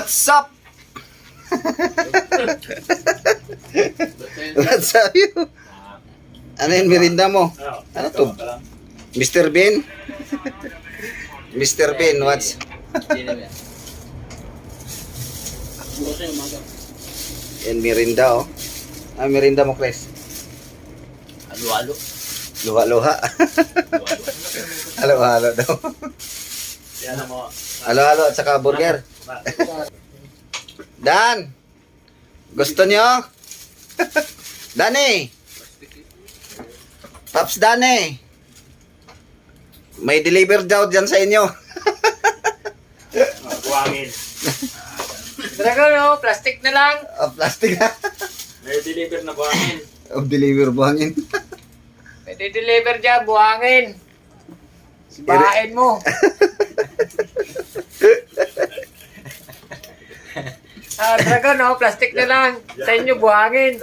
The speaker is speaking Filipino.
What's up? What's up you? Ano yung merinda mo? Ano to? Mr. Bean? Mr. Bean, what's... Yan, merinda oh. Ah, merinda mo, Chris. Halo-halo. Luha-luha. Halo-halo daw. Yan mo. Halo-halo at saka burger. Dan! Gusto niyo? Dani! Paps Dani! May deliver daw dyan sa inyo. Buwangin. Dragon, no? Plastic na lang. Oh, plastic ha. May deliver na buwangin. Oh, deliver buhangin. Pwede deliver dyan, buhangin. Sibain mo. Dragon, no? Plastic na lang. Sa inyo, buhangin.